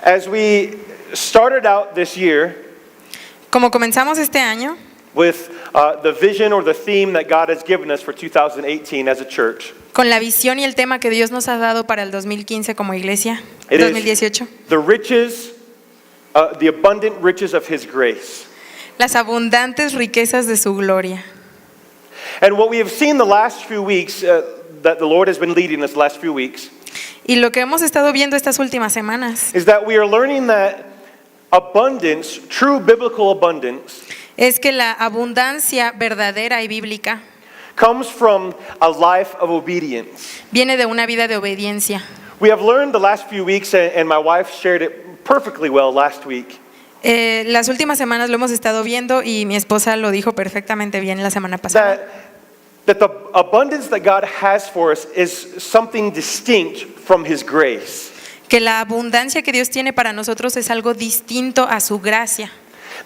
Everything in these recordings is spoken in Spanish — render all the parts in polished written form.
As we started out this year Como comenzamos este año with the vision or the theme that God has given us for 2018 as a church, con la visión y el tema que Dios nos ha dado para el 2015 como iglesia, it is 2018, the riches, the abundant riches of His grace. las abundantes riquezas de su gloria. And what we have seen the last few weeks, that the Lord has been leading us the last few weeks, Y lo que hemos estado viendo estas últimas semanas is that we are learning that abundance, true biblical abundance, es que la abundancia verdadera y bíblica comes from a life of obedience. viene de una vida de obediencia. We have learned the last few weeks, and my wife shared it perfectly well last week, Las últimas semanas lo hemos estado viendo y mi esposa lo dijo perfectamente bien la semana pasada. that the abundance that God has for us is something distinct from His grace. Que la abundancia que Dios tiene para nosotros es algo distinto a su gracia.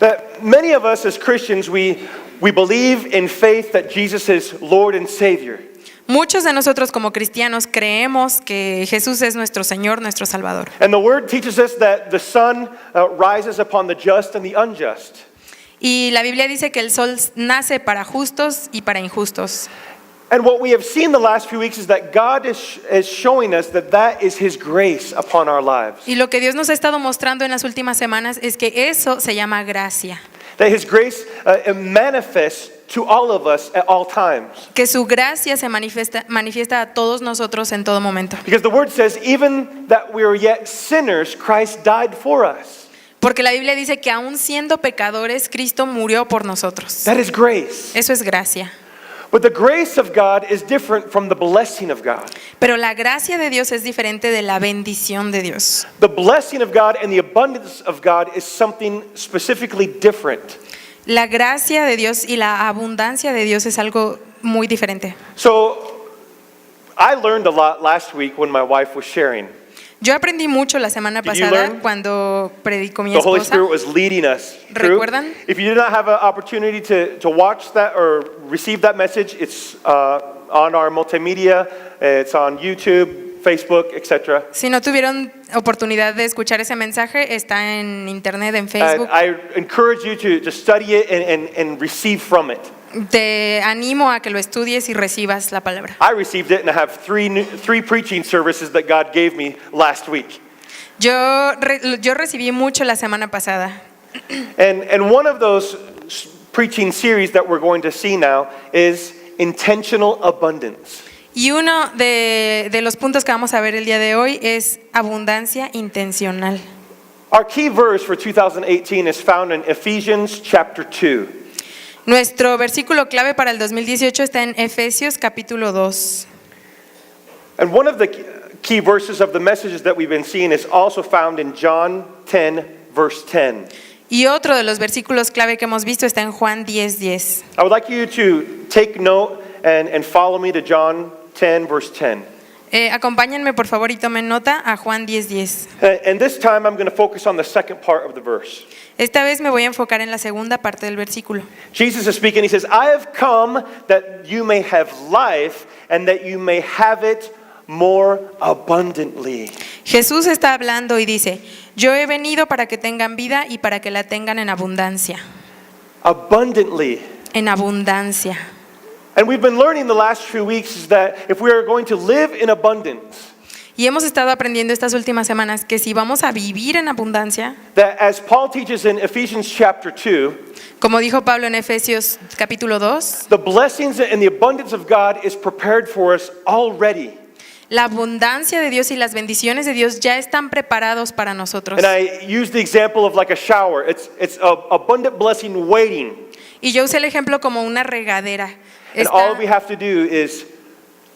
That many of us as Christians, we believe in faith that Jesus is Lord and Savior. Muchos de nosotros como cristianos creemos que Jesús es nuestro Señor, nuestro Salvador. And the Word teaches us that the sun rises upon the just and the unjust. Y la Biblia dice que el sol nace para justos y para injustos. And what we have seen the last few weeks is that God is showing us that that is His grace upon our lives. Y lo que Dios nos ha estado mostrando en las últimas semanas es que eso se llama gracia. That His grace manifests to all of us at all times. Que su gracia se manifiesta a todos nosotros en todo momento. Because the Word says, even that we are yet sinners, Christ died for us. Porque la Biblia dice que aún siendo pecadores, Cristo murió por nosotros. That is grace. Eso es gracia. But the grace of God is different from the blessing of God. Pero la gracia de Dios es diferente de la bendición de Dios. The blessing of God and the abundance of God is something specifically different. La gracia de Dios y la abundancia de Dios es algo muy diferente. So I learned a lot last week when my wife was sharing. Yo aprendí mucho la semana Did you pasada learn? cuando predicó mi The Holy esposa. Spirit was leading us. True? ¿Recuerdan? If you did not have an opportunity to watch that or receive that message, it's on our multimedia, it's on YouTube, Facebook, etc. Si no tuvieron oportunidad de escuchar ese mensaje, está en internet, en And Facebook. I encourage you to study it and receive from it. Te animo a que lo estudies y recibas la palabra. I received it and I have three preaching services that God gave me last week. Yo recibí mucho la semana pasada. And one of those preaching series that we're going to see now is intentional abundance. Y uno de los puntos que vamos a ver el día de hoy es abundancia intencional. Our key verse for 2018 is found in Ephesians chapter 2. Nuestro versículo clave para el 2018 está en Efesios capítulo 2. And one of the key verses of the messages that we've been seeing is also found in John 10, verse 10. Y otro de los versículos clave que hemos visto está en Juan 10:10. I would like you to take note and follow me to John 10, verse 10. Acompáñenme por favor y tomen nota a Juan 10:10. And this time I'm going to focus on the second part of the verse. Esta vez me voy a enfocar en la segunda parte del versículo. Jesus is speaking. He says, I have come that you may have life and that you may have it more abundantly. Jesús está hablando y dice, yo he venido para que tengan vida y para que la tengan en abundancia. Abundantly. En abundancia. And we've been learning the last few weeks is that if we are going to live in abundance, Y hemos estado aprendiendo estas últimas semanas que si vamos a vivir en abundancia, that as Paul teaches in Ephesians chapter 2, como dijo Pablo en Efesios capítulo 2, the blessings and the abundance of God is prepared for us already. la abundancia de Dios y las bendiciones de Dios ya están preparados para nosotros. And I use the example of like a shower. It's an abundant blessing waiting. Y yo usé el ejemplo como una regadera. And all we have to do is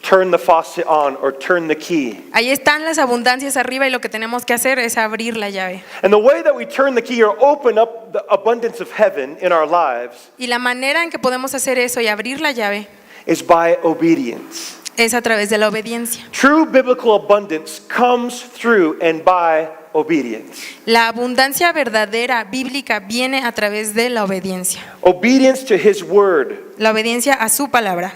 turn the faucet on or turn the key. Ahí están las abundancias arriba y lo que tenemos que hacer es abrir la llave. And the way that we turn the key or open up the abundance of heaven in our lives Y la manera en que podemos hacer eso y abrir la llave is by obedience. es a través de la obediencia. True biblical abundance comes through and by obedience. La abundancia verdadera bíblica viene a través de la obediencia. Obedience to His word. La obediencia a su palabra.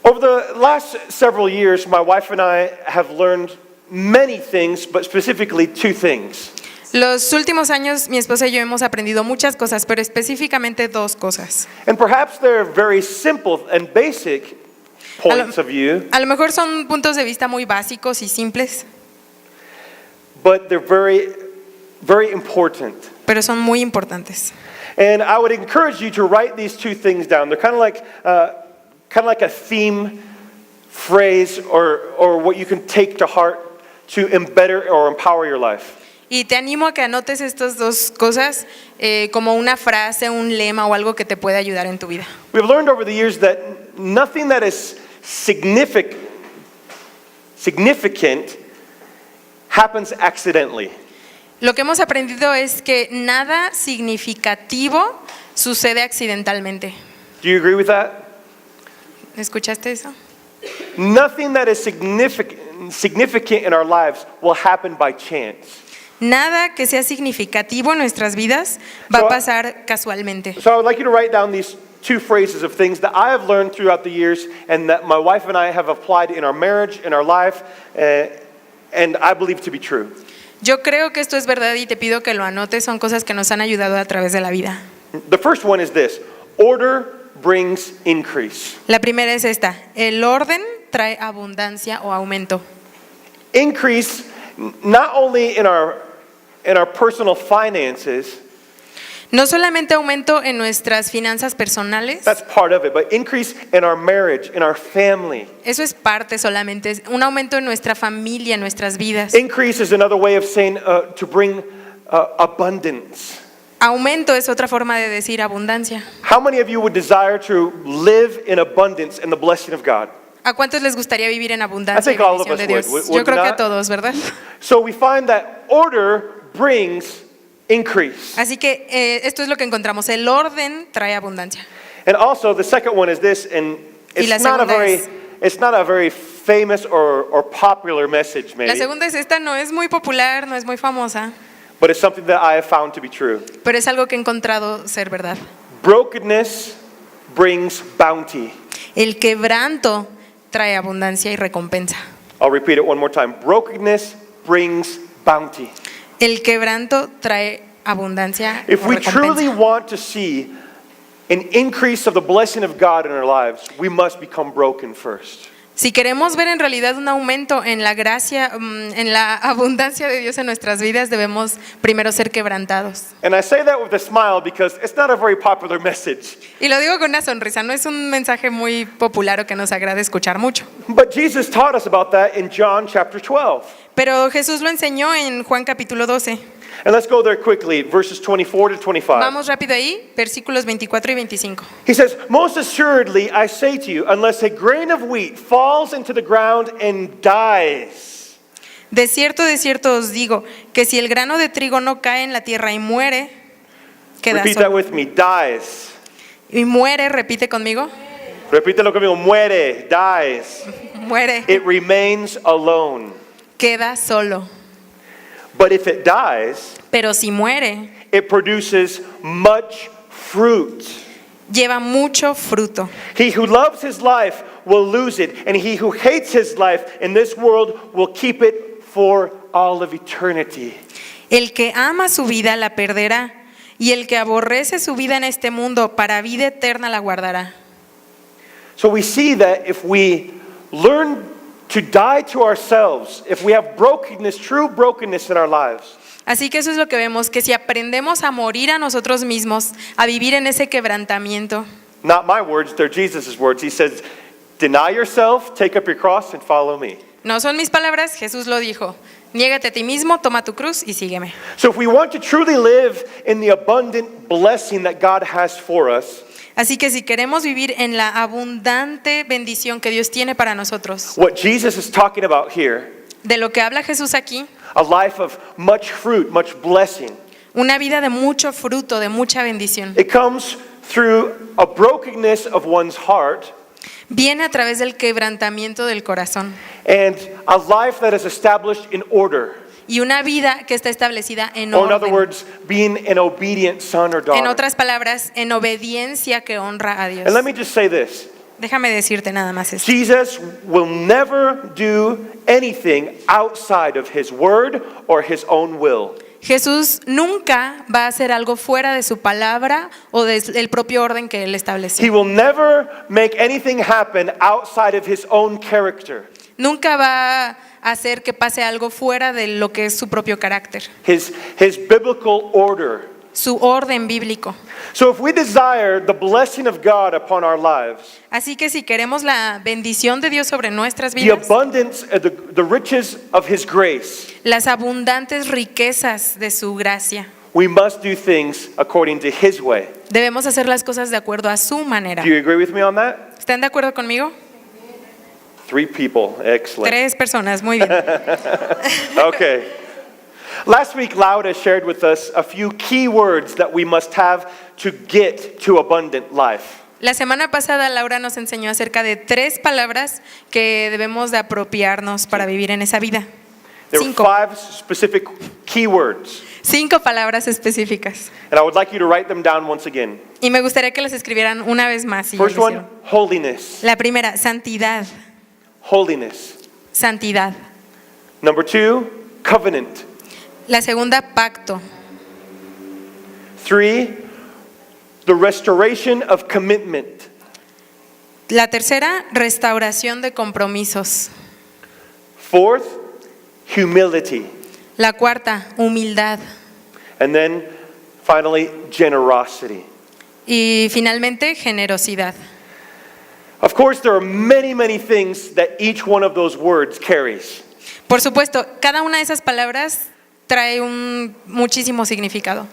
Over the last several years, my wife and I have learned many things, but specifically two things. Los últimos años mi esposa y yo hemos aprendido muchas cosas, pero específicamente dos cosas. And perhaps they're very simple and basic points of view, A lo mejor son puntos de vista muy básicos y simples, but they're very, very important. pero son muy importantes. And I would encourage you to write these two things down. They're kind of like a theme phrase or what you can take to heart to embed or empower your life. Y te animo a que anotes estas dos cosas como una frase, un lema o algo que te pueda ayudar en tu vida. We've learned over the years that nothing that is significant happens accidentally. Lo que hemos aprendido es que nada significativo sucede accidentalmente. Do you agree with that? ¿Escuchaste eso? Nothing that is significant in our lives will happen by chance. Nada que sea significativo en nuestras vidas va So, a pasar casualmente. So I would like you to write down these two phrases of things that I have learned throughout the years and that my wife and I have applied in our marriage, in our life, and I believe to be true. Yo creo que esto es verdad y te pido que lo anotes, son cosas que nos han ayudado a través de la vida. The first one is this: order brings increase. La primera es esta: el orden trae abundancia o aumento. Increase not only in our personal finances, No solamente aumento en nuestras finanzas personales, that's part of it, but increase in our marriage, in our family. eso es parte solamente, es un aumento en nuestra familia, en nuestras vidas. Increase is another way of saying to bring abundance. Aumento es otra forma de decir abundancia. How many of you would desire to live in abundance in the blessing of God? ¿A cuántos les gustaría vivir en abundancia y I think all of bendición us de Dios? would. Would Yo creo que a not? todos, ¿verdad? So we find that order brings increase. Así que esto es lo que encontramos, el orden trae abundancia. And also the second one is this, and Y la it's not a segunda very es- it's not a very famous or popular message La maybe, segunda es esta, no es muy popular, no es muy famosa, but it's something that I have found to be true. pero es algo que he encontrado ser verdad. Brokenness brings bounty. El quebranto trae abundancia y recompensa. I'll repeat it one more time. Brokenness brings bounty. El quebranto trae abundancia If o we truly recompensa. want to see an increase of the blessing of God in our lives, we must become broken first. Si queremos ver en realidad un aumento en la gracia, en la abundancia de Dios en nuestras vidas, debemos primero ser quebrantados. And I say that with a smile because it's not a very popular message. Y lo digo con una sonrisa, no es un mensaje muy popular o que nos agrade escuchar mucho. But Jesus taught us about that in John chapter 12. Pero Jesús lo enseñó en Juan capítulo 12. And let's go there quickly, verses 24 to 25. Vamos rápido ahí, versículos 24 y 25. He says, "Most assuredly I say to you, unless a grain of wheat falls into the ground and dies, De cierto os digo, que si el grano de trigo no cae en la tierra y muere, queda repeat that solo. with me, dies. Y muere, repite conmigo, Repítelo conmigo, muere, dies. muere, It remains alone. queda solo. But if it dies, Pero si muere, it produces much fruit. lleva mucho fruto. He who loves his life will lose it, and he who hates his life in this world will keep it for all of eternity." El que ama su vida la perderá, y el que aborrece su vida en este mundo para vida eterna la guardará. So we see that if we learn to die to ourselves, if we have brokenness, true brokenness in our lives, Así que eso es lo que vemos, que si aprendemos a morir a nosotros mismos, a vivir en ese quebrantamiento, not my words, they're Jesus' words. He says, "Deny yourself, take up your cross, and follow me." no son mis palabras, Jesús lo dijo, niégate a ti mismo, toma tu cruz y sígueme. So if we want to truly live in the abundant blessing that God has for us, Así que si queremos vivir en la abundante bendición que Dios tiene para nosotros, what Jesus is talking about here, de lo que habla Jesús aquí, a life of much fruit, much blessing, una vida de mucho fruto, de mucha bendición, it comes through a brokenness of one's heart viene a través del quebrantamiento del corazón and a life that is established in order. y una vida que está establecida en Or in other orden. words, being an obedient son or En daughter. otras palabras, en obediencia que honra a Dios. And let me just say this. Déjame decirte nada más esto. Jesus will never do anything outside of his word or his own will. Jesús nunca va a hacer algo fuera de su palabra o del propio orden que él He estableció. will never make anything happen outside of his own character. Nunca va a hacer que pase algo fuera de lo que es su propio carácter, His biblical order. su orden bíblico. So if we desire the blessing of God upon our lives, Así que si queremos la bendición de Dios sobre nuestras the vidas, abundance, the riches of his grace, las abundantes riquezas de su gracia, we must do things according to his way. debemos hacer las cosas de acuerdo a su manera. Do you agree with me on that? ¿Están de acuerdo conmigo? 3 people. Excellent. 3 personas, muy bien. Okay. Last week, Laura shared with us a few key words that we must have to get to abundant life. La semana pasada Laura nos enseñó acerca de 3 palabras que debemos de apropiarnos para vivir en esa vida. There were 5 specific key words, 5 palabras específicas. and I would like you to write them down once again. Y me gustaría que las escribieran una vez más. Si ya First lo one, hicieron. holiness. La primera, santidad. Holiness. Santidad. Number 2, covenant. La segunda, pacto. 3, the restoration of commitment. La tercera, restauración de compromisos. 4th, humility. La cuarta, humildad. And then finally, generosity. Y finalmente, generosidad. Of course, there are many, many things that each one of those words carries. Por supuesto, cada una de esas palabras trae muchísimo significado.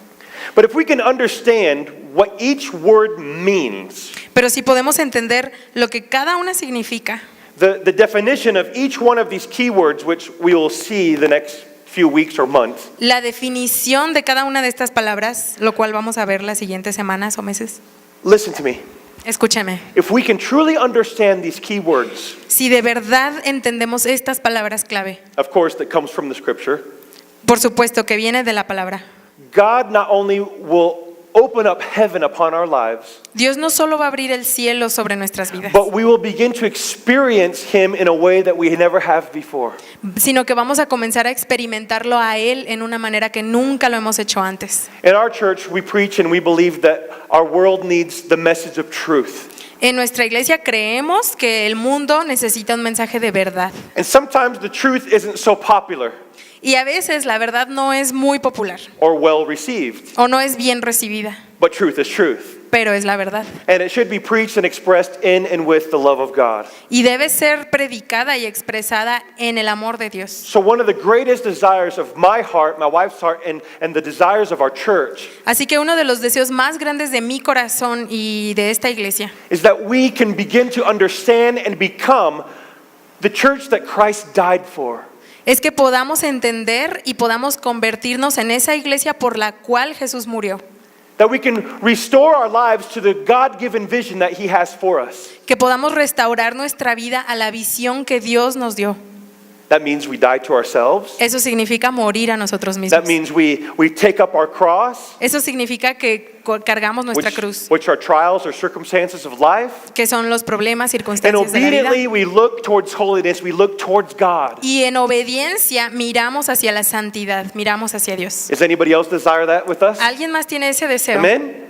But if we can understand what each word means, Pero si podemos entender lo que cada una significa, the definition of each one of these keywords, which we will see the next few weeks or months, la definición de cada una de estas palabras, lo cual vamos a ver las siguientes semanas o meses. listen to me. Escúchame, If we can truly understand these keywords, si de verdad entendemos estas palabras clave, of course, that comes from the scripture, por supuesto que viene de la palabra, God not only will open up heaven upon our lives, Dios no solo va a abrir el cielo sobre nuestras vidas, but we will begin to experience him in a way that we never have before. sino que vamos a comenzar a experimentarlo a Él en una manera que nunca lo hemos hecho antes. In our church, we preach and we believe that our world needs the message of truth. En nuestra iglesia creemos que el mundo necesita un mensaje de verdad. And sometimes the truth isn't so popular Y a veces la verdad no es muy popular or well received, o no es bien recibida, but truth is truth. pero es la verdad. And it should be preached and expressed in and with the love of God. Y debe ser predicada y expresada en el amor de Dios. So one of the greatest desires of my heart, my wife's heart, and the desires of our church Así que uno de los deseos más grandes de mi corazón y de esta iglesia is that we can begin to understand and become the church that Christ died for. es que podamos entender y podamos convertirnos en esa iglesia por la cual Jesús murió. That we can restore our lives to the God-given vision that he has for us. Que podamos restaurar nuestra vida a la visión que Dios nos dio. That means we die to ourselves. Eso significa morir a nosotros That mismos. means we take up our cross, Eso significa que cargamos nuestra cruz, which are trials or circumstances of life. que son los problemas, And circunstancias de la vida. obediently we look towards holiness, we look towards God. Y en obediencia miramos hacia la santidad, miramos hacia Dios. Does anybody else desire that with us? ¿Alguien más tiene ese deseo? Amen?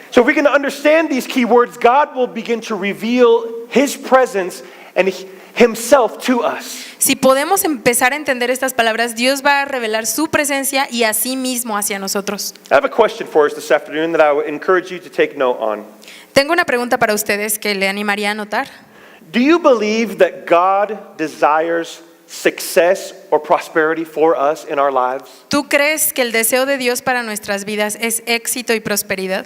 So if we can understand these key words, God will begin to reveal his presence and himself to us. Si podemos empezar a entender estas palabras, Dios va a revelar su presencia y a sí mismo hacia nosotros. I have a question for us this afternoon that I would encourage you to take note on. Tengo una pregunta para ustedes que le animaría a anotar. Do you believe that God desires success or prosperity for us in our lives? ¿Tú crees que el deseo de Dios para nuestras vidas es éxito y prosperidad?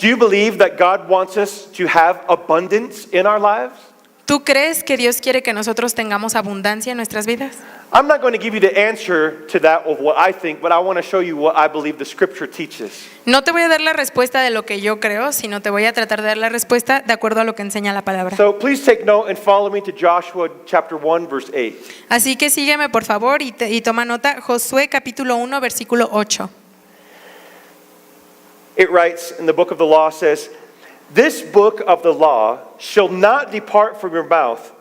Do you believe that God wants us to have abundance in our lives? ¿Tú crees que Dios quiere que nosotros tengamos abundancia en nuestras vidas? I'm not going to give you the answer to that of what I think, but I want to show you what I believe the scripture teaches. No te voy a dar la respuesta de lo que yo creo, sino te voy a tratar de dar la respuesta de acuerdo a lo que enseña la palabra. So please take note and follow me to Joshua chapter 1 verse 8. Así que sígueme por favor y toma nota. Josué capítulo 1 versículo 8. It writes in the book of the law says, This book of the law shall not depart from your mouth,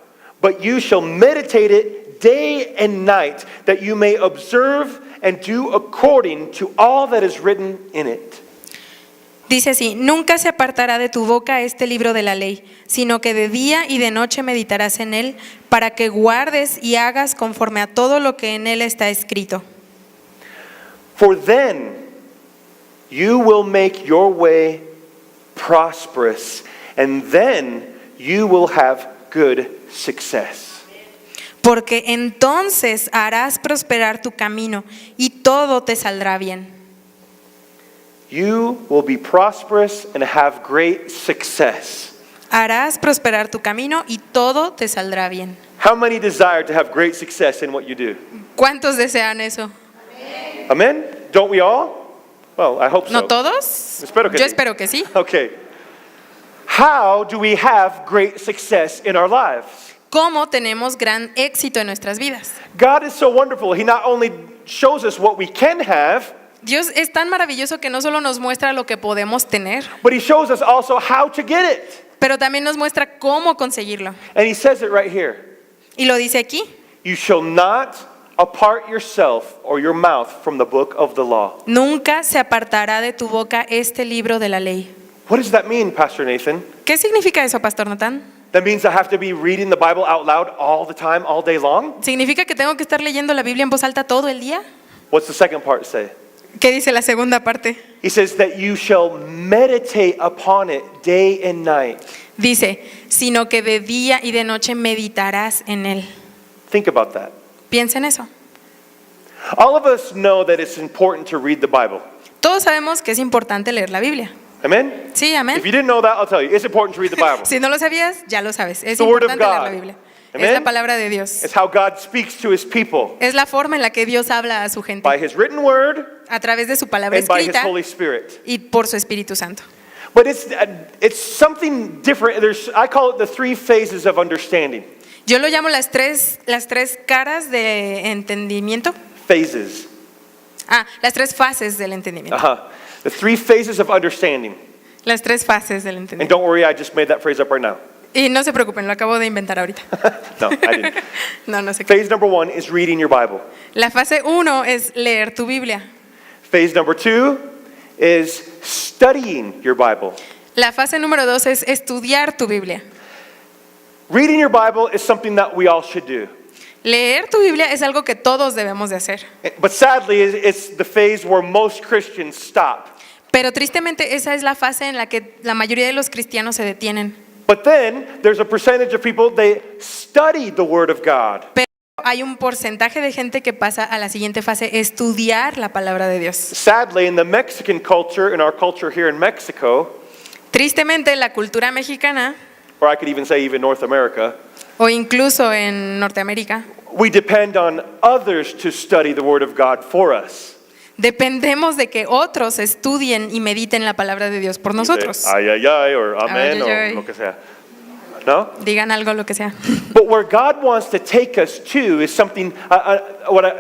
but you shall meditate it day and night, that you may observe and do according to all that is written in it. Dice así: nunca se apartará de tu boca este libro de la ley, sino que de día y de noche meditarás en él, para que guardes y hagas conforme a todo lo que en él está escrito. For then you will make your way prosperous, and then you will have good success. Porque entonces harás prosperar tu camino y todo te saldrá bien. You will be prosperous and have great success. Harás prosperar tu camino y todo te saldrá bien. How many desire to have great success in what you do? ¿Cuántos desean eso? Amen? Don't we all? Well, I hope so. ¿No todos? Espero que Yo sí. espero que sí. Okay. How do we have great success in our lives? ¿Cómo tenemos gran éxito en nuestras vidas? God is so wonderful. He not only shows us what we can have, Dios es tan maravilloso que no solo nos muestra lo que podemos tener, but He shows us also how to get it. pero también nos muestra cómo conseguirlo. And He says it right here. Y lo dice aquí: You shall not apart yourself or your mouth from the book of the law. nunca se apartará de tu boca este libro de la ley. What does that mean, Pastor Nathan? ¿Qué significa eso, Pastor Natán? That means I have to be reading the Bible out loud all the time, all day long? ¿Significa que tengo que estar leyendo la Biblia en voz alta todo el día? What's the second part say? ¿Qué dice la segunda parte? He says that you shall meditate upon it day and night. Dice: sino que de día y de noche meditarás en él. Think about that. Piensa en eso. All of us know that it's important to read the Bible. Todos sabemos que es importante leer la Biblia. Amen? Sí, amén. If you didn't know that, I'll tell you. It's important to read the Bible. Si no lo sabías, ya lo sabes. Es The Word of importante leer God. la Biblia. Amen? Es la palabra de Dios. It's how God speaks to His people Es la forma en la que Dios habla a su gente, by His written word a través de su palabra and by His escrita Holy Spirit. y por su Espíritu Santo. But it's something different. I call it the three phases of understanding. Yo lo llamo las tres caras de entendimiento. Phases. Las tres fases del entendimiento. Uh-huh. The three phases of understanding. Las tres fases del And entendimiento. don't worry, I just made that phrase up right now. Y no se preocupen, lo acabo de inventar ahorita. No, I didn't. No sé qué. Phase number 1 is reading your Bible. La fase 1 es leer tu Biblia. Phase number 2 is studying your Bible. La fase número 2 es estudiar tu Biblia. Reading your Bible is something that we all should do. Leer tu Biblia es algo que todos debemos de hacer. But sadly, it's the phase where most Christians stop. Pero tristemente esa es la fase en la que la mayoría de los cristianos se detienen. But then there's a percentage of people, they study the Word of God. Pero hay un porcentaje de gente que pasa a la siguiente fase: estudiar la palabra de Dios. Sadly, in the Mexican culture, in our culture here in Mexico, Tristemente, la cultura mexicana, or I could even say even North America, o incluso en Norteamérica, we depend on others to study the Word of God for us. dependemos de que otros estudien y mediten la palabra de Dios por nosotros. Ay, ay, ay, or amen, Ay, ay, ay. or lo que sea. No? Digan algo, lo que sea. But where God wants to take us to is something,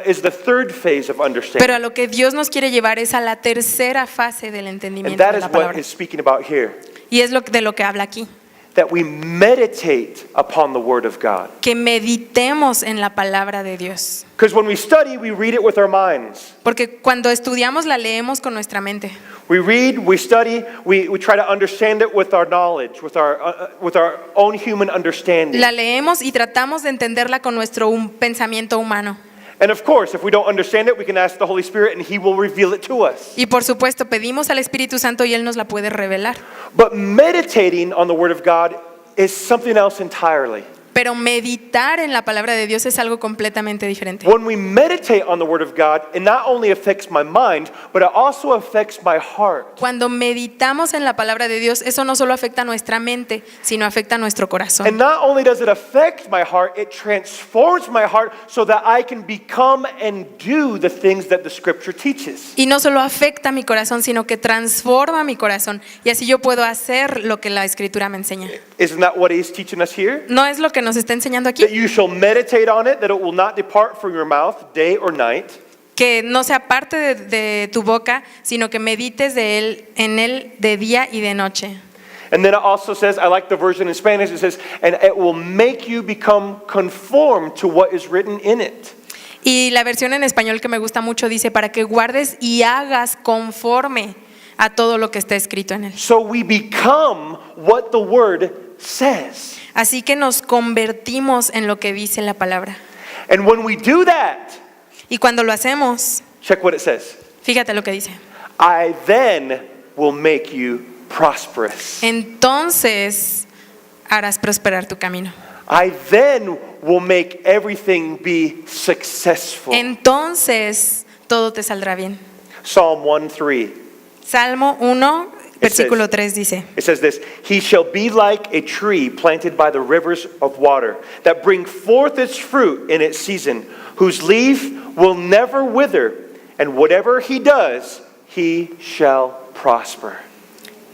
is the third phase of understanding. Pero a lo que Dios nos quiere llevar es a la tercera fase del And entendimiento that de is la what palabra. he's speaking about here. Y es de lo que habla aquí. That we meditate upon the Word of God. Que meditemos en la palabra de Dios. Because when we study, we read it with our minds. Porque cuando estudiamos la leemos con nuestra mente. We read, we study, we try to understand it with our knowledge, with our own human understanding. La leemos y tratamos de entenderla con nuestro pensamiento humano. And of course, if we don't understand it, we can ask the Holy Spirit and He will reveal it to us. Y por supuesto pedimos al Espíritu Santo y Él nos la puede revelar. But meditating on the Word of God is something else entirely. Pero meditar en la palabra de Dios es algo completamente diferente. When we meditate on the Word of God, it not only affects my mind, but it also affects my heart. Cuando meditamos en la palabra de Dios, eso no solo afecta a nuestra mente, sino afecta a nuestro corazón. And not only does it affect my heart, it transforms my heart so that I can become and do the things that the Scripture teaches. Y no solo afecta a mi corazón, sino que transforma mi corazón. Y así yo puedo hacer lo que la Escritura me enseña. Isn't that what He's teaching us here? ¿No es lo que nos está enseñando aquí? That you shall meditate on it, that it will not depart from your mouth day or night. Que no sea parte de tu boca, sino que medites en él de día y de noche. And then it also says, I like the version in Spanish, it says, and it will make you become conformed to what is written in it. Y la versión en español que me gusta mucho dice, para que guardes y hagas conforme a todo lo que está escrito en él. So we become what the word says. Así que nos convertimos en lo que dice la palabra. And when we do that, Y cuando lo hacemos, check what it says. fíjate lo que dice. I then will make you prosperous. Entonces harás prosperar tu camino. I then will make everything be successful. Entonces todo te saldrá bien. Psalm 1:3. Salmo 1, versículo 3 dice, It says this, he shall be like a tree planted by the rivers of water, that bring forth its fruit in its season, whose leaf will never wither, and whatever he does, he shall prosper.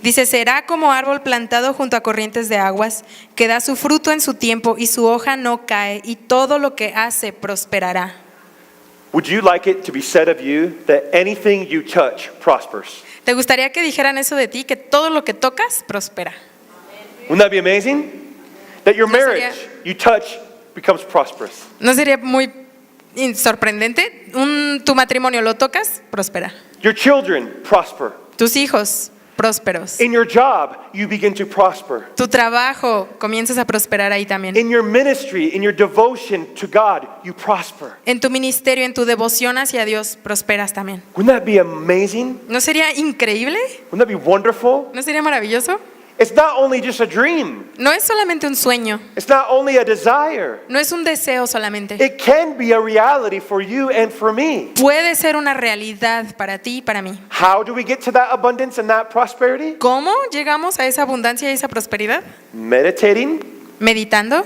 dice, será como árbol plantado junto a corrientes de aguas, que da su fruto en su tiempo y su hoja no cae, y todo lo que hace prosperará. Would you like it to be said of you that anything you touch prospers? ¿Te gustaría que dijeran eso de ti, que todo lo que tocas prospera? Wouldn't that be amazing? That your No sería- marriage you touch becomes prosperous. ¿No sería muy sorprendente? Tu matrimonio lo tocas, prospera. Your children prosper. Tus hijos, prósperos. In your job, you begin to prosper. Tu trabajo, comienzas a prosperar ahí también. In your ministry, in your devotion to God, you prosper. En tu ministerio, en tu devoción hacia Dios, prosperas también. Wouldn't that be amazing? ¿No sería increíble? Wouldn't that be wonderful? ¿No sería maravilloso? It's not only just a dream. No es solamente un sueño, It's not only a desire. no es un deseo solamente. It can be a reality for you and for me. Puede ser una realidad para ti y para mí. How do we get to that abundance and that prosperity? ¿Cómo llegamos a esa abundancia y esa prosperidad? Meditating, Meditando,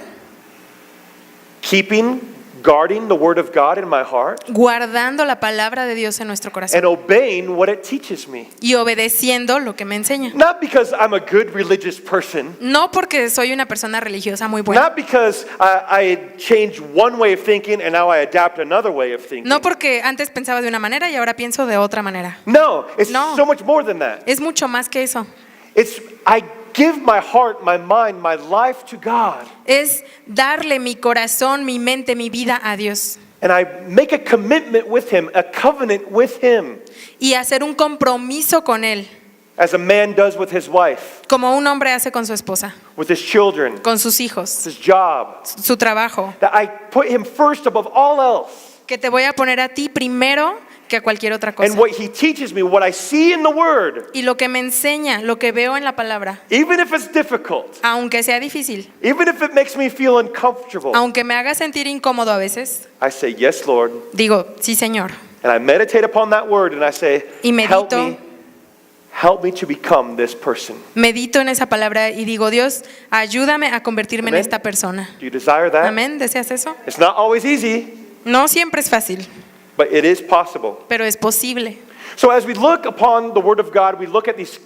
guarding the word of God in my heart, guardando la palabra de Dios en nuestro corazón and obeying what it teaches me. y obedeciendo lo que me enseña. Not because I'm a good religious person, No porque soy una persona religiosa muy buena. not because I changed one way of thinking and now I adapt another way of thinking. No porque antes pensaba de una manera y ahora pienso de otra manera. No, it's No. so much more than that. Es mucho más que eso. It's I give my heart, my mind, my life to God, Es darle mi corazón, mi mente, mi vida a Dios. and I make a commitment with Him, a covenant with Him, Y hacer un compromiso con Él, as a man does with his wife, como un hombre hace con su esposa, with his children, con sus hijos, his job. su trabajo. That I put Him first above all else. Que te voy a poner a ti primero que a cualquier otra cosa. And what He teaches me, what I see in the Word, Y lo que me enseña, lo que veo en la palabra, even if it's difficult, aunque sea difícil, even if it makes me feel uncomfortable, aunque me haga sentir incómodo a veces, I say, yes, Lord. digo, sí, Señor. And I meditate upon that word and I say, Y medito. help me to become this person. Medito en esa palabra y digo, Dios, ayúdame a convertirme en Amén. esta persona. Do you desire that? Amén, ¿deseas eso? It's not always easy, No siempre es fácil, but it is possible. pero es posible. So as we look upon the Word of God, we look at these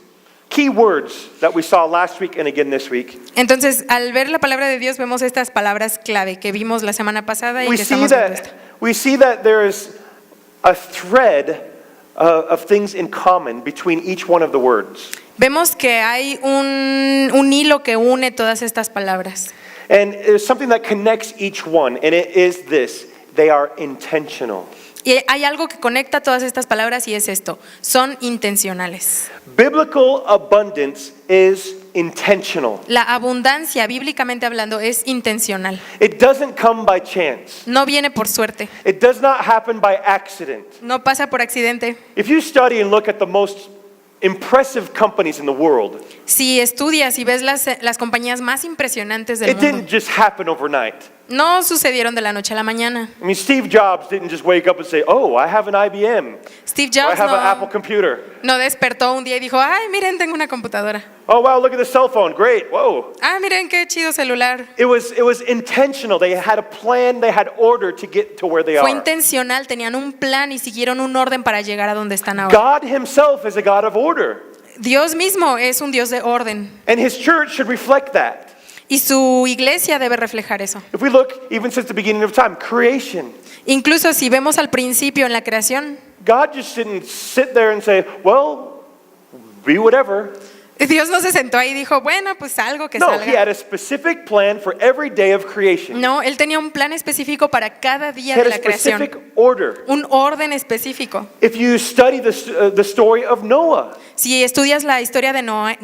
key words that we saw last week and again this week. Entonces, al ver la palabra de Dios, vemos estas palabras clave que vimos la semana pasada y We que see estamos viendo esta. that there is a thread of things in common between each one of the words. Vemos que hay un hilo que une todas estas palabras. And there's something that connects each one, and it is this: they are intentional. Y hay algo que conecta todas estas palabras y es esto, son intencionales. Biblical abundance is intentional. La abundancia, bíblicamente hablando, es intencional. It doesn't come by chance. No viene por suerte, It does not happen by accident. no pasa por accidente. If you study and look at the most impressive companies in the world, Si estudias y ves las compañías más impresionantes del it mundo, didn't just happen overnight. no sucedieron de la noche a la mañana. I mean, Steve Jobs didn't just wake up and say, "Oh, I have an IBM. Steve Or I Jobs have an Apple no, computer. no despertó un día y dijo, ay, miren, tengo una computadora. Oh, wow, look at the cell phone. Great. Whoa." Ah, miren, qué chido celular. It was intentional. They had a plan, they had order to get to where they Fue are. intencional, tenían un plan y siguieron un orden para llegar a donde están ahora. God himself is a God of order. Dios mismo es un Dios de orden And his church should reflect that. y su iglesia debe reflejar eso. If we look even since the beginning of time, creation, Incluso si vemos al principio en la creación, God just didn't sit there and say, "Well, be whatever." Dios no se sentó ahí y dijo, bueno, pues algo que No, he salga. had a specific plan for every day of creation. No, él tenía un plan específico para cada He día had de a la creación. specific order. Un orden específico. If you study the story of Noah, Si estudias la historia de Noé,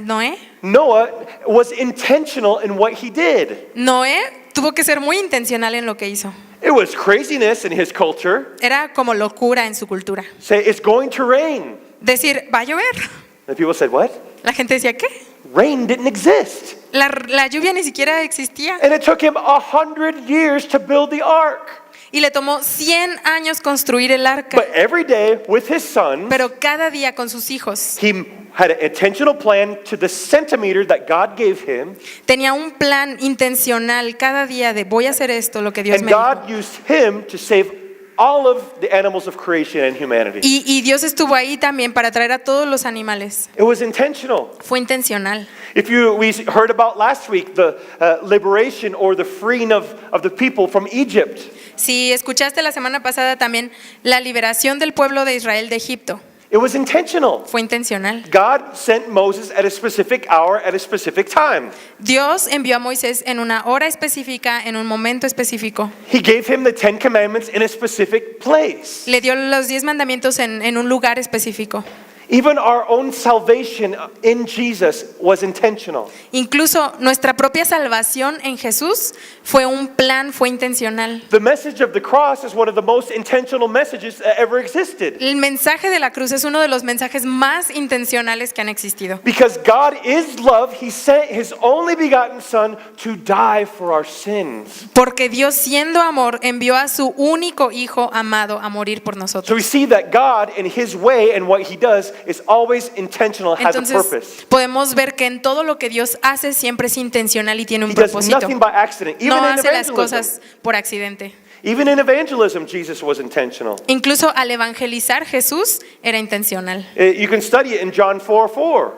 Noah was intentional in what he did. Noé tuvo que ser muy intencional en lo que hizo. It was craziness in his culture. Era como locura en su cultura. Say, it's going to rain. Decir, va a llover. And people said, what? La gente decía, ¿qué? Rain didn't exist. La lluvia ni siquiera existía. And it took him 100 years to build the ark. Y le tomó 100 años construir el arca. But every day with his sons, Pero cada día con sus hijos he had an intentional plan to the centimeter that God gave him. tenía un plan intencional cada día de voy a hacer esto, lo que Dios And me dijo. God used him to save all of the animals of creation and humanity. Y Dios estuvo ahí también para traer a todos los animales. It was intentional. Fue intencional. We heard about last week the liberation or the freeing of the people from Egypt. Si escuchaste la semana pasada también la liberación del pueblo de Israel de Egipto, It was intentional. fue intencional. God sent Moses at a specific hour at a specific time. Dios envió a Moisés en una hora específica, en un momento específico. He gave him the 10 commandments in a specific place. Le dio los 10 mandamientos en un lugar específico. Even our own salvation in Jesus was intentional. Incluso nuestra propia salvación en Jesús fue un plan, fue intencional. The message of the cross is one of the most intentional messages that ever existed. El mensaje de la cruz es uno de los mensajes más intencionales que han existido. Because God is love, He sent His only begotten Son to die for our sins. Porque Dios, siendo amor, envió a su único hijo amado a morir por So nosotros. we see that God, in His way and what He does, is always intentional, has a Entonces purpose. podemos ver que en todo lo que Dios hace siempre es intencional y tiene un He does propósito. nothing by accident. Even No in hace las evangelism. cosas por accidente. Even in evangelism, Jesus was intentional. Incluso al evangelizar Jesús era intencional. You can study it in John 4:4,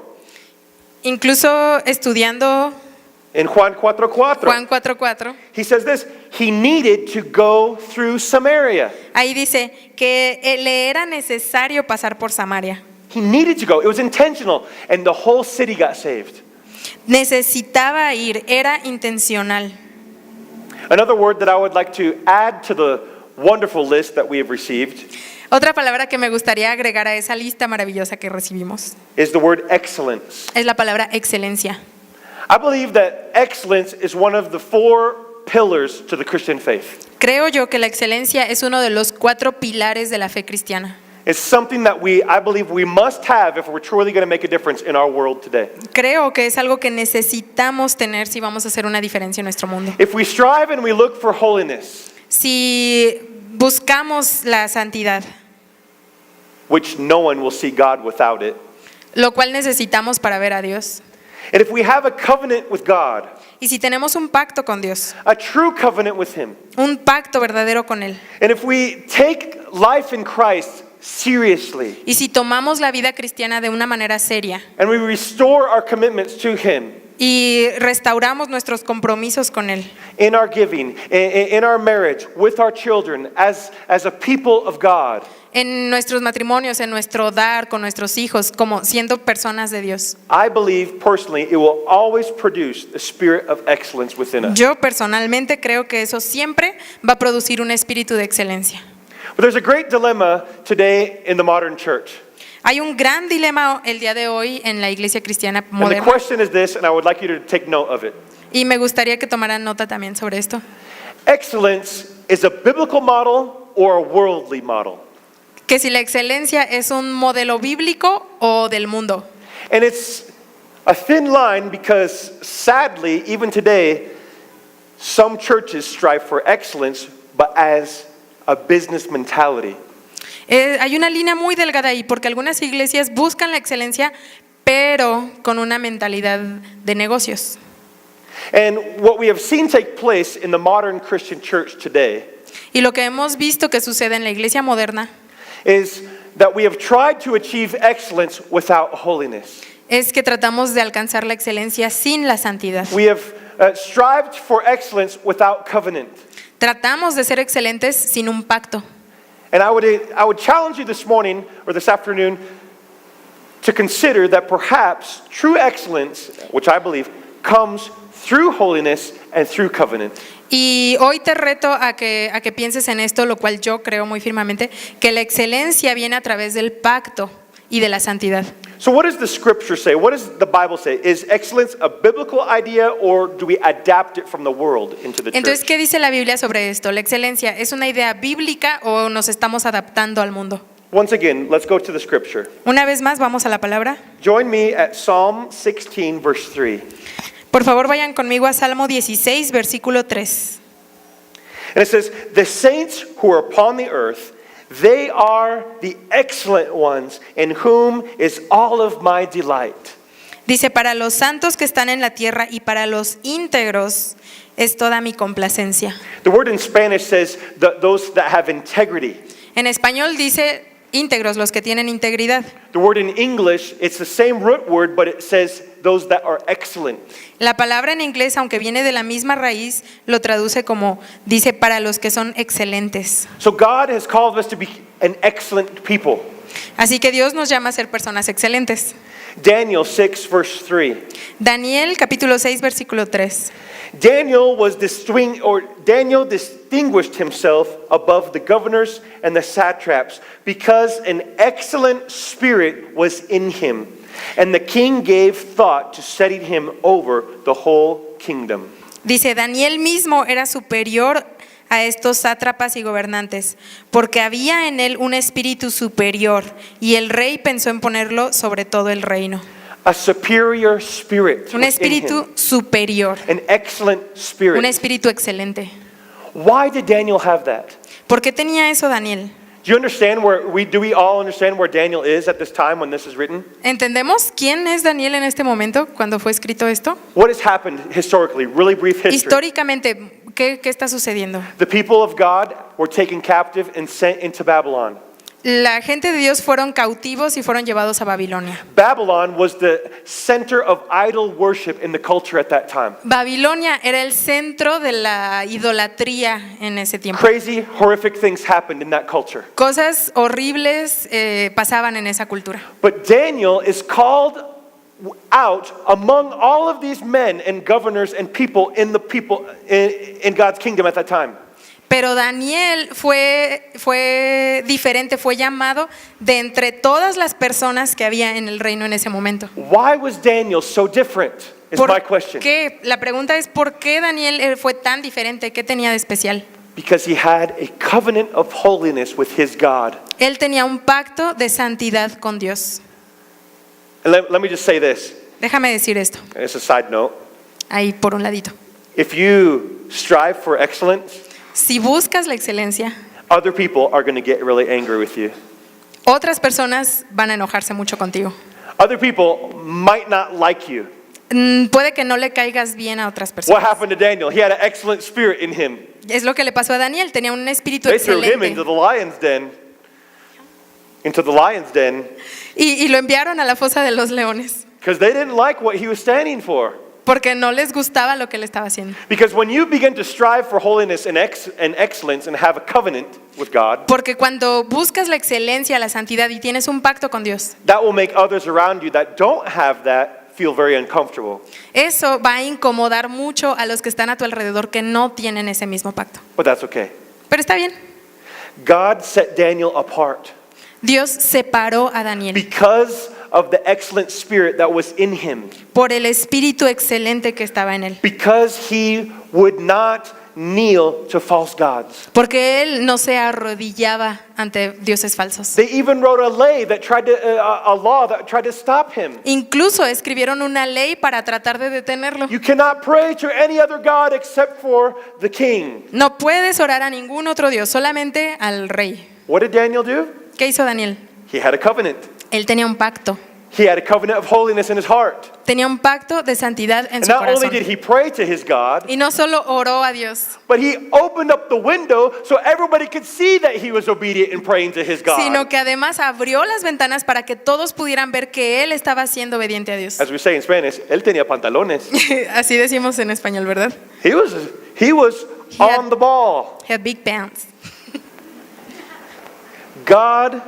Incluso estudiando in Juan 4:4. Juan 4:4, He says this, He needed to go through Samaria. ahí dice que le era necesario pasar por Samaria. He needed to go. It was intentional. And the whole city got saved. Necesitaba ir, era intencional. Another word that I would like to add to the wonderful list that we have received Otra palabra que me gustaría agregar a esa lista maravillosa que recibimos is the word excellence. es la palabra excelencia. I believe that excellence is one of the 4 pillars to the Christian faith. Creo yo que la excelencia es uno de los 4 pilares de la fe cristiana. It's something that I believe we must have if we're truly going to make a difference in our world today. Creo que es algo que necesitamos tener si vamos a hacer una diferencia en nuestro mundo. If we strive and we look for holiness, Si buscamos la santidad, which no one will see God without it, lo cual necesitamos para ver a Dios. and if we have a covenant with God, Y si tenemos un pacto con Dios, a true covenant with Him, un pacto verdadero con Él, and if we take life in Christ seriously, y si tomamos la vida cristiana de una manera seria and we restore our commitments to Him y restauramos nuestros compromisos con Él, in our giving, in our marriage, with our children, as a people of God, en nuestros matrimonios, en nuestro dar con nuestros hijos, como siendo personas de Dios. I believe personally it will always produce the spirit of excellence within us. Yo personalmente creo que eso siempre va a producir un espíritu de excelencia. But there's a great dilemma today in the modern church. Hay un gran dilema el día de hoy en la iglesia cristiana And the moderna question is this, and I would like you to take note of it. y me gustaría que tomaran nota también sobre esto. Excellence is a biblical model or a worldly model. Que si la excelencia es un modelo bíblico o del mundo. And it's a thin line because sadly, even today, some churches strive for excellence, but as a business mentality. Hay una línea muy delgada ahí porque algunas iglesias buscan la excelencia, pero con una mentalidad de negocios. And what we have seen take place in the modern Christian church today Y lo que hemos visto que sucede en la iglesia moderna is that we have tried to achieve excellence without holiness. es que tratamos de alcanzar la excelencia sin la santidad. We have strived for excellence without covenant. Tratamos de ser excelentes sin un pacto. And I would challenge you this morning or this afternoon to consider that perhaps true excellence, which I believe, comes through holiness and through covenant. Y hoy te reto a que pienses en esto, lo cual yo creo muy firmemente, que la excelencia viene a través del pacto y de la santidad. So what does the scripture say? What does the Bible say? Is excellence a biblical idea, or do we adapt it from the world into the Entonces, church? ¿qué dice la Biblia sobre esto? ¿La excelencia es una idea bíblica o nos estamos adaptando al mundo? Once again, let's go to the scripture. Una vez más, vamos a la palabra. Join me at Psalm 16, verse 3. Por favor, vayan conmigo a Salmo 16, versículo 3. And it says, "The saints who are upon the earth, they are the excellent ones, in whom is all of my delight." Dice, para los santos que están en la tierra y para los íntegros es toda mi complacencia. The word in Spanish says those that have integrity. En español dice íntegros, los que tienen integridad. The word in English, it's the same root word, but it says those that are excellent. La palabra en inglés, aunque viene de la misma raíz, lo traduce como, dice, para los que son excelentes. So God has called us to be an excellent people. Así que Dios nos llama a ser personas excelentes. Daniel 6, verse 3. Daniel capítulo 6, versículo 3. Daniel distinguished himself above the governors and the satraps because an excellent spirit was in him, and the king gave thought to setting him over the whole kingdom. Dice, Daniel mismo era superior a estos sátrapas y gobernantes, porque había en él un espíritu superior, y el rey pensó en ponerlo sobre todo el reino. A superior spirit Un was in espíritu him. superior, An excellent un spirit. espíritu excelente. Why did Daniel have that? ¿Por qué tenía eso Daniel? Do we all understand where Daniel is at this time when this is written? ¿Entendemos quién es Daniel en este momento cuando fue escrito esto? What has happened historically? Really brief history. Históricamente, ¿qué está sucediendo? The people of God were taken captive and sent into Babylon. La gente de Dios fueron cautivos y fueron llevados a Babilonia. Babylon was the center of idol worship in the culture at that time. Babilonia era el centro de la idolatría en ese tiempo. Crazy, horrific things happened in that culture. Cosas horribles pasaban en esa cultura. But Daniel is called out among all of these men and governors and people in God's kingdom at that time. Pero Daniel fue diferente, fue llamado de entre todas las personas que había en el reino en ese momento. Why was Daniel so different? Is my ¿Por question. qué? La pregunta es ¿por qué Daniel fue tan diferente? ¿Qué tenía de especial? Because he had a covenant of holiness with his God. Él tenía un pacto de santidad con Dios. And let me just say this. Déjame decir esto, It's a side note. ahí por un ladito. If you strive for excellence, Si buscas la excelencia, other people are going to get really angry with you. otras personas van a enojarse mucho contigo. Other people might not like you. Puede que no le caigas bien a otras What personas. happened to Daniel? He had an excellent spirit in him. Es lo que le pasó a Daniel, tenía un espíritu They threw him excelente. into the lion's den. Into the lion's den Y lo enviaron a la fosa de los leones, because they didn't like what he was standing for. porque no les gustaba lo que él estaba haciendo. Because when you begin to strive for holiness and excellence and have a covenant with God, Porque cuando buscas la excelencia, la santidad y tienes un pacto con Dios, that will make others around you that don't have that feel very uncomfortable. eso va a incomodar mucho a los que están a tu alrededor que no tienen ese mismo pacto. But that's okay. Pero está bien. God set Daniel apart Dios separó a Daniel because of the excellent spirit that was in him. por el espíritu excelente que estaba en él. Because he would not kneel to false gods. Porque él no se arrodillaba ante dioses falsos. They even wrote a law that tried to stop him. Incluso escribieron una ley para tratar de detenerlo. You cannot pray to any other god except for the king. No puedes orar a ningún otro dios, solamente al rey. What did Daniel do? ¿Qué hizo Daniel? He had a covenant. Él tenía un pacto. He had a covenant of holiness in his heart. Tenía un pacto de santidad en And su not only did corazón. he pray to his God, Y no solo oró a Dios, but he opened up the window so everybody could see that he was obedient and praying to his God. sino que además abrió las ventanas para que todos pudieran ver que él estaba siendo obediente a Dios. As we say in Spanish, él tenía pantalones. Así decimos en español, ¿verdad? He was had- on the ball. He had big pants. God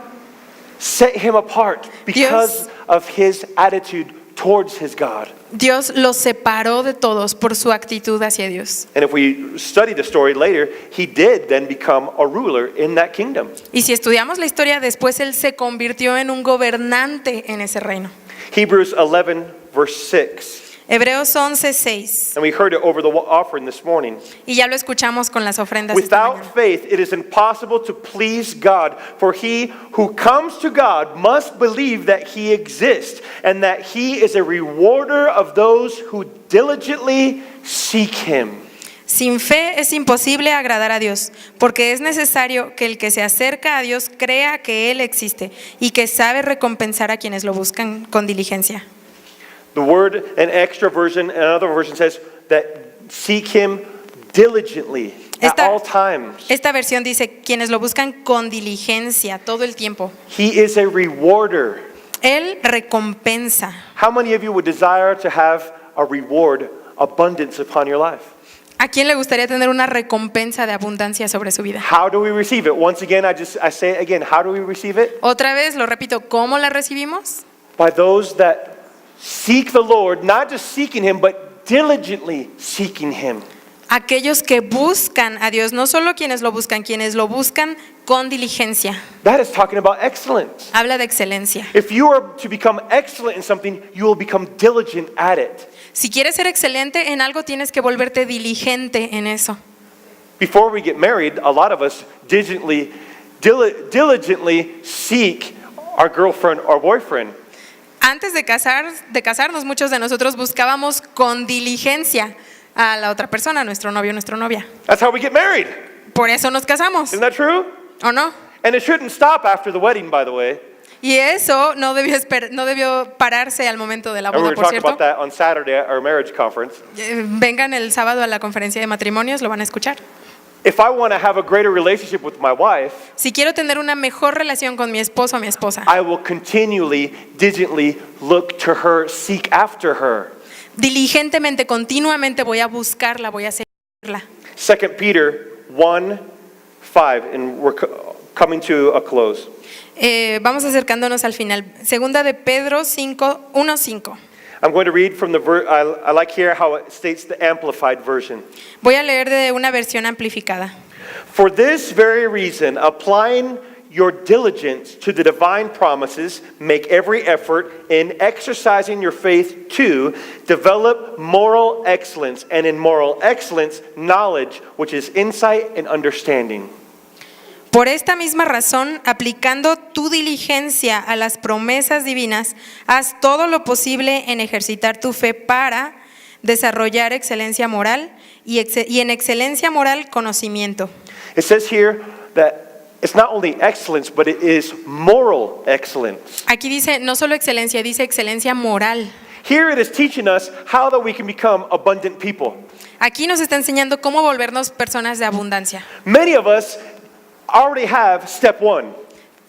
set him apart because of his attitude towards his God. Dios los separó de todos por su actitud hacia Dios. And if we study the story later, he did then become a ruler in that kingdom. Y si estudiamos la historia, después él se convirtió en un gobernante en ese reino. Hebrews 11, verse 6. Hebreos 11:6. And we heard it over the offering this morning. Y ya lo escuchamos con las ofrendas esta Without mañana. faith, it is impossible to please God, for he who comes to God must believe that he exists and that he is a rewarder of those who diligently seek him. Sin fe es imposible agradar a Dios, porque es necesario que el que se acerca a Dios crea que Él existe y que sabe recompensar a quienes lo buscan con diligencia. The word, an extra version, another version says that seek him diligently at all times. Esta versión dice quienes lo buscan con diligencia todo el tiempo. He is a rewarder. Él recompensa. How many of you would desire to have a reward, abundance upon your life? ¿A quién le gustaría tener una recompensa de abundancia sobre su vida? How do we receive it? Once again, I say it again. How do we receive it? Otra vez lo repito, ¿cómo la recibimos? By those that seek the Lord, not just seeking him, but diligently seeking him. Aquellos que buscan a Dios, no solo quienes lo buscan con diligencia. That is talking about excellence. Habla de excelencia. If you are to become excellent in something, you will become diligent at it. Si quieres ser excelente en algo, tienes que volverte diligente en eso. Before we get married, a lot of us diligently seek our girlfriend or boyfriend. Antes de casarnos, muchos de nosotros buscábamos con diligencia a la otra persona, nuestro novio, nuestra novia. That's how we get married. Por eso nos casamos, Isn't that true? ¿o no? And it shouldn't stop after the wedding, by the way. Y eso no debió pararse al momento de la And we boda, were por talking about cierto. that on Saturday at our marriage conference. Vengan el sábado a la conferencia de matrimonios, lo van a escuchar. If I want to have a greater relationship with my wife, Si quiero tener una mejor relación con mi esposo o mi esposa, I will continually, diligently look to her, seek after her. diligentemente, continuamente voy a buscarla, voy a seguirla. 2 Peter 1:5, and we're coming to a close. Vamos acercándonos al final. Segunda de Pedro 1:5. I'm going to read from the I like here how it states the amplified version. Voy a leer de una versión amplificada. For this very reason, applying your diligence to the divine promises, make every effort in exercising your faith to develop moral excellence, and in moral excellence, knowledge, which is insight and understanding. Por esta misma razón, aplicando tu diligencia a las promesas divinas, haz todo lo posible en ejercitar tu fe para desarrollar excelencia moral y en excelencia moral conocimiento. It says here that it's not only excellence, but it is moral excellence. Aquí dice no solo excelencia, dice excelencia moral. Here it is teaching us how that we can become abundant people. Aquí nos está enseñando cómo volvernos personas de abundancia. Many of us already have step one.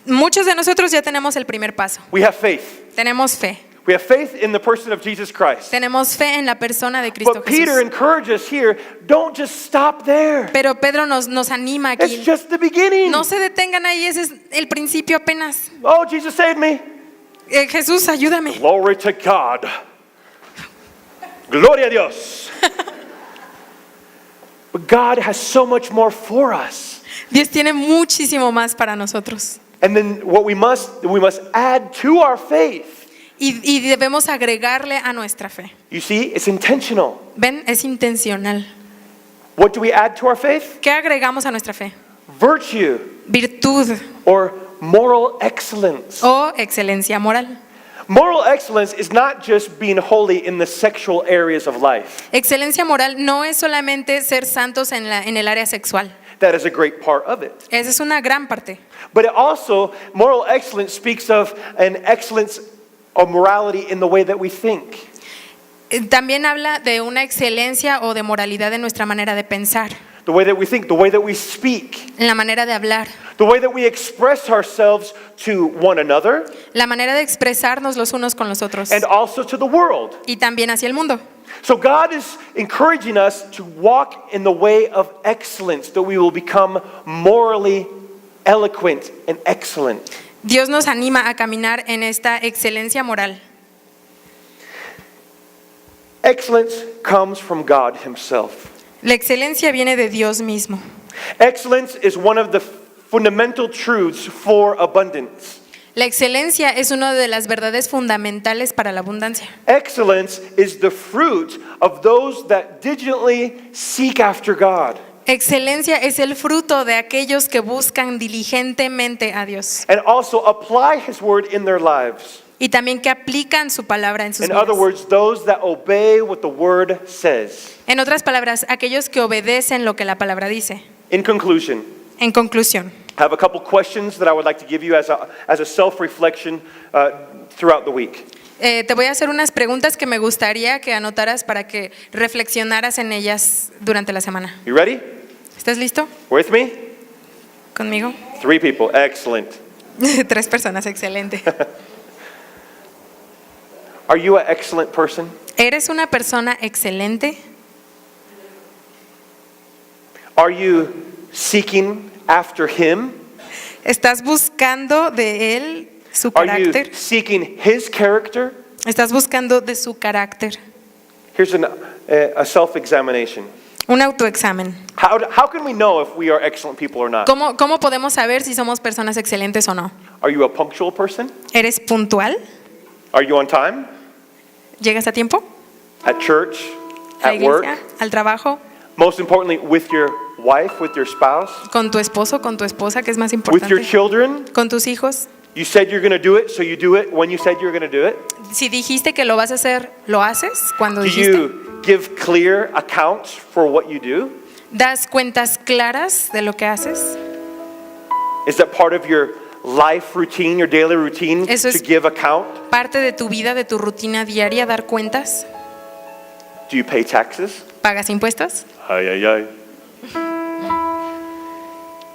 Muchos de nosotros ya tenemos el primer paso. We have faith. Tenemos fe. We have faith in the person of Jesus Christ. Tenemos fe en la persona de Cristo But Peter Jesús. encourages us here, don't just stop there. Pero Pedro nos anima It's aquí. just the beginning. No se detengan ahí, ese es el principio apenas. Oh, Jesus saved me. Jesús, ayúdame. Glory to God. Gloria a Dios. But God has so much more for us. Dios tiene muchísimo más para nosotros. And then what we must add to our faith. Y debemos agregarle a nuestra fe. You see, it's intentional. ¿Ven? Es intencional. What do we add to our faith? ¿Qué agregamos a nuestra fe? Virtue Virtud or moral excellence. o excelencia moral. Moral excellence is not just being holy in the sexual areas of life. Excelencia moral no es solamente ser santos en el área sexual. That is a great part of it. Esa es una gran parte. But it also, moral excellence speaks of an excellence of morality in the way that we think. También habla de una excelencia o de moralidad en nuestra manera de pensar, The way that we think, the way that we speak, en la manera de hablar, the way that we express ourselves to one another la manera de expresarnos los unos con los otros and also to the world. y también hacia el mundo. So God is encouraging us to walk in the way of excellence, that we will become morally eloquent and excellent. Dios nos anima a caminar en esta excelencia moral. Excellence comes from God himself. La excelencia viene de Dios mismo. Excellence is one of the fundamental truths for abundance. La excelencia es una de las verdades fundamentales para la abundancia. Excellence is the fruit of those that diligently seek after God Excelencia es el fruto de aquellos que buscan diligentemente a Dios and also apply his word in their lives. y también que aplican su palabra en sus In other vidas. words, those that obey what the word says. En otras palabras, aquellos que obedecen lo que la palabra dice. In conclusion, En conclusión, I have a couple questions that I would like to give you as a self-reflection throughout the week. te voy a hacer unas preguntas que me gustaría que anotaras para que reflexionaras en ellas durante la semana. You ready? ¿Estás listo? With me? ¿Conmigo? 3 people. Excellent. 3 personas, excelente. Are you an excellent person? ¿Eres una persona excelente? Are you seeking after him? ¿Estás buscando de él su Are you carácter? seeking his character? ¿Estás buscando de su carácter? Here's a self-examination. Un autoexamen. How can we know if we are excellent people or not? ¿Cómo podemos saber si somos personas excelentes o no? Are you a punctual person? ¿Eres puntual? Are you on time? ¿Llegas a tiempo? At church? ¿A la At work? iglesia? ¿Al trabajo? Most importantly, with your wife, with your spouse? ¿Con tu esposo, con tu esposa, que es más With your importante? children? ¿Con tus hijos? You said you're going to do it, so you do it when you said you're going to do it? Si dijiste que lo vas a hacer, ¿lo haces cuando Do dijiste? you give clear accounts for what you do? ¿Das cuentas claras de lo que haces? Is that part of your life routine, your daily routine, Eso to es- give account? ¿Parte de tu vida, de tu rutina diaria, dar cuentas? Do you pay taxes? ¿Pagas impuestos? Ay, ay, ay.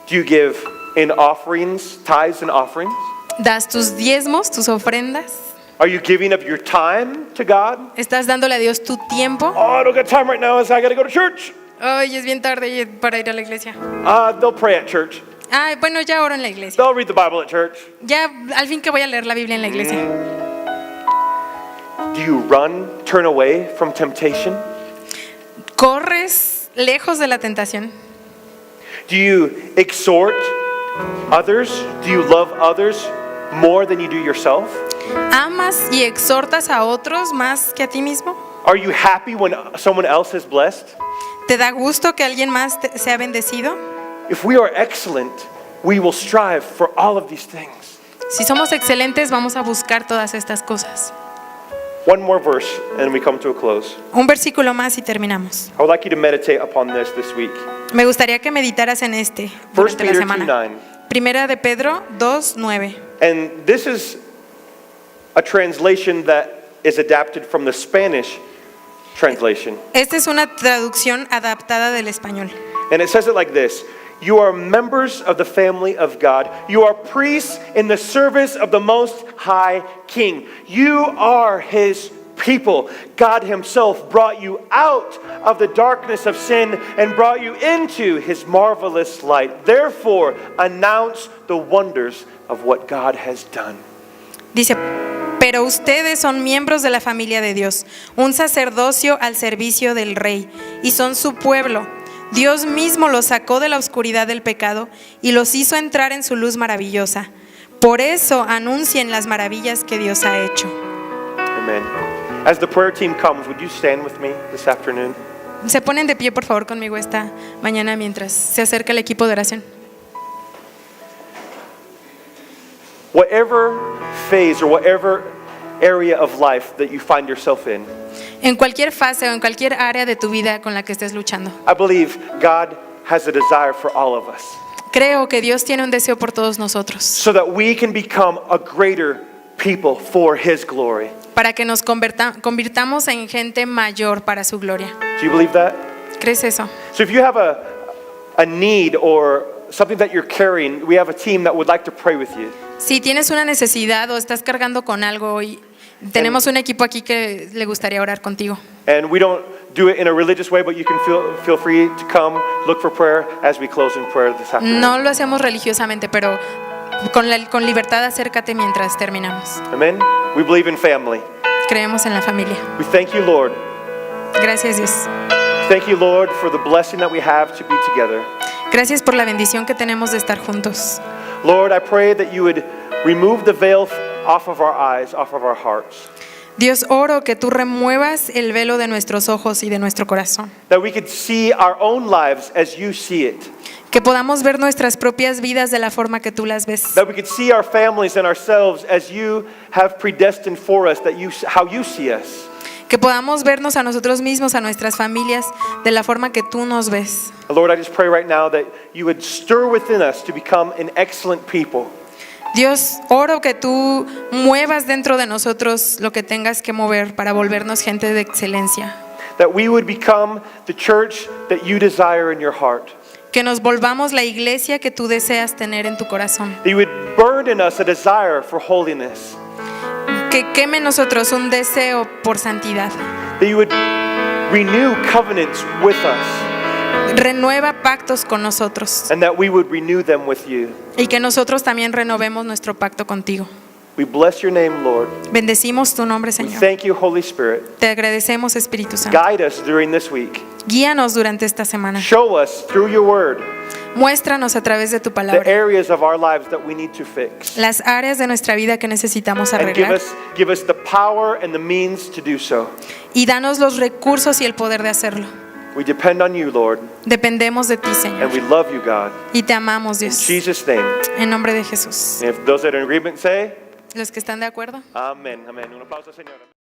Do you give in offerings, tithes and offerings? ¿Das tus diezmos, tus ofrendas? Are you giving up your time to God? ¿Estás dándole a Dios tu tiempo? Oh, I don't got time right now, so I got to go to church. Ay, es bien tarde para ir a la iglesia. They'll pray at church. Ay, bueno, ya oro en la iglesia. They'll read the Bible at church. Ya al fin que voy a leer la Biblia en la iglesia. Do you run, turn away from temptation? ¿Corres lejos de la tentación? Do you exhort others? Do you love others more than you do yourself? ¿Amas y exhortas a otros más que a ti mismo? Are you happy when someone else is blessed? ¿Te da gusto que alguien más sea bendecido? If we are excellent, we will strive for all of these things. Si somos excelentes, vamos a buscar todas estas cosas. One more verse and we come to a close. Un versículo más y terminamos. I would like you to meditate upon this week. Me gustaría que meditaras en este 1 durante la Peter semana. 2:9. Primera de Pedro 2:9. And this is a translation that is adapted from the Spanish translation. Esta es una traducción adaptada del español. And it says it like this: You are members of the family of God. You are priests in the service of the Most High King. You are His people. God Himself brought you out of the darkness of sin and brought you into His marvelous light. Therefore, announce the wonders of what God has done. Dice, pero ustedes son miembros de la familia de Dios, un sacerdocio al servicio del Rey, y son su pueblo. Dios mismo los sacó de la oscuridad del pecado y los hizo entrar en su luz maravillosa. Por eso anuncien las maravillas que Dios ha hecho. Amen. As the prayer team comes, would you stand with me this afternoon? Se ponen de pie, por favor, conmigo esta mañana mientras se acerca el equipo de oración. Whatever phase or whatever area of life that you find yourself in, En cualquier fase o en cualquier área de tu vida con la que estés luchando, I believe God has a desire for all of us creo que Dios tiene un deseo por todos nosotros, so that we can become a greater people for His glory. para que nos convirtamos en gente mayor para su gloria. Do you believe that? ¿Crees eso? So if you have a need or something that you're carrying, we have a team that would like to pray with you. Si tienes una necesidad o estás cargando con algo hoy, tenemos un equipo aquí que le gustaría orar contigo. And we don't do it in a religious way, but you can feel free to come, look for prayer as we close in prayer this afternoon. No lo hacemos religiosamente, pero con libertad acércate mientras terminamos. Amen? We believe in family. Creemos en la familia. We thank you, Lord. Gracias, Dios. Thank you, Lord, for the blessing that we have to be together. Gracias por la bendición que tenemos de estar juntos. Lord, I pray that you would remove the veil off of our eyes, off of our hearts. Dios, oro que tú remuevas el velo de nuestros ojos y de nuestro corazón. That we could see our own lives as you see it. Que podamos ver nuestras propias vidas de la forma que tú las ves. That we could see our families and ourselves as you have predestined for us, how you see us. Que podamos vernos a nosotros mismos, a nuestras familias, de la forma que tú nos ves. Lord, I just pray right now that you would stir within us to become an excellent people. Dios, oro que tú muevas dentro de nosotros lo que tengas que mover para volvernos gente de excelencia. That we would become the church that you desire in your heart. Que nos volvamos la iglesia que tú deseas tener en tu corazón. That you would burn in us a desire for holiness. Que queme en nosotros un deseo por santidad. That you would renew covenants with us. Renueva pactos con nosotros. And that we would renew them with you. Y que nosotros también renovemos nuestro pacto contigo. We bless your name, Lord. Bendecimos tu nombre, We Señor. thank you, Holy Spirit. Te agradecemos, Espíritu Santo. Guide us during this week. Guíanos durante esta semana. Show us through your word Muéstranos a través de tu the palabra areas of our lives that we need to fix. las áreas de nuestra vida que necesitamos And arreglar. give us the power and the means to do so. Y danos los recursos y el poder de hacerlo. We depend on you, Lord, Dependemos de ti, Señor. and we love you, God. Y te amamos, In Dios. Jesus' name. En nombre de Jesús. And if those that are in agreement say, Los que están de acuerdo. Amen. Amen. Un aplauso, Señor.